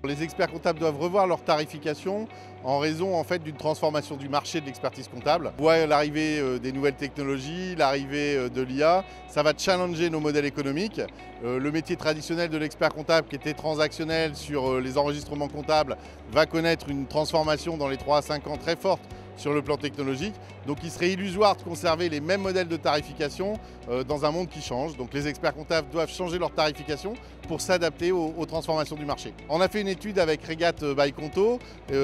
Les experts comptables doivent revoir leur tarification en raison en fait d'une transformation du marché de l'expertise comptable. On voit l'arrivée des nouvelles technologies, l'arrivée de l'IA, ça va challenger nos modèles économiques. Le métier traditionnel de l'expert comptable qui était transactionnel sur les enregistrements comptables va connaître une transformation dans les 3 à 5 ans très forte sur le plan technologique. Donc il serait illusoire de conserver les mêmes modèles de tarification dans un monde qui change. Donc les experts comptables doivent changer leur tarification pour s'adapter aux transformations du marché. On a fait une étude avec Regat by Conto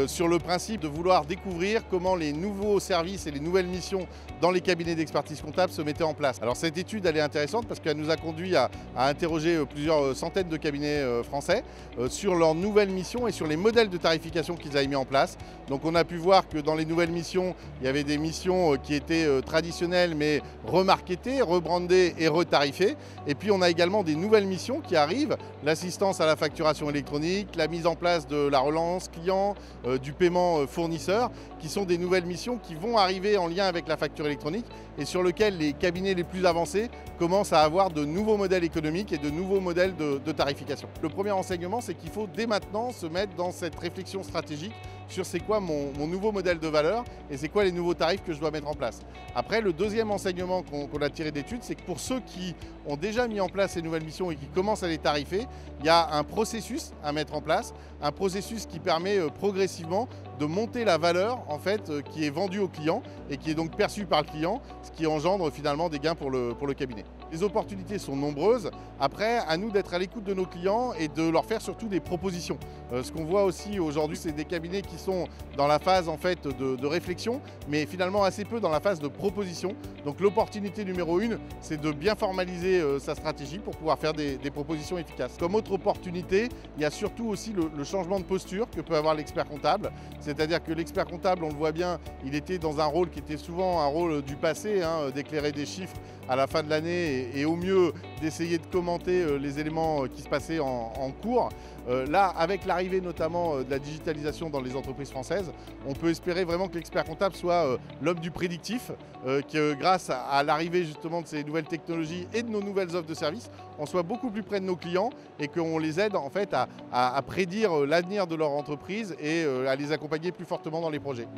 sur le principe de vouloir découvrir comment les nouveaux services et les nouvelles missions dans les cabinets d'expertise comptable se mettaient en place. Alors cette étude elle est intéressante parce qu'elle nous a conduit à interroger plusieurs centaines de cabinets français sur leurs nouvelles missions et sur les modèles de tarification qu'ils avaient mis en place. Donc on a pu voir que dans les nouvelles missions, il y avait des missions qui étaient traditionnelles mais remarketées, rebrandées et retarifées. Et puis on a également des nouvelles missions qui arrivent, l'assistance à la facturation électronique, la mise en place de la relance client, du paiement fournisseur, qui sont des nouvelles missions qui vont arriver en lien avec la facture électronique et sur lesquelles les cabinets les plus avancés commencent à avoir de nouveaux modèles économiques et de nouveaux modèles de tarification. Le premier enseignement, c'est qu'il faut dès maintenant se mettre dans cette réflexion stratégique sur c'est quoi mon nouveau modèle de valeur et c'est quoi les nouveaux tarifs que je dois mettre en place. Après, le deuxième enseignement qu'on a tiré d'études, c'est que pour ceux qui ont déjà mis en place ces nouvelles missions et qui commencent à les tarifer, il y a un processus à mettre en place, un processus qui permet progressivement de monter la valeur en fait, qui est vendue au client et qui est donc perçue par le client, ce qui engendre finalement des gains pour le cabinet. Les opportunités sont nombreuses. Après, à nous d'être à l'écoute de nos clients et de leur faire surtout des propositions. Ce qu'on voit aussi aujourd'hui, c'est des cabinets qui sont dans la phase en fait, de réflexion, mais finalement assez peu dans la phase de proposition. Donc l'opportunité numéro 1, c'est de bien formaliser sa stratégie pour pouvoir faire des propositions efficaces. Comme autre opportunité, il y a surtout aussi le changement de posture que peut avoir l'expert comptable. C'est-à-dire que l'expert comptable, on le voit bien, il était dans un rôle qui était souvent un rôle du passé, d'éclairer des chiffres à la fin de l'année et au mieux d'essayer de commenter les éléments qui se passaient en cours. Là, avec l'arrivée notamment de la digitalisation dans les entreprises françaises, on peut espérer vraiment que l'expert comptable soit l'homme du prédictif, que grâce à l'arrivée justement de ces nouvelles technologies et de nos nouvelles offres de services, on soit beaucoup plus près de nos clients et qu'on les aide en fait à prédire l'avenir de leur entreprise et à les accompagner plus fortement dans les projets.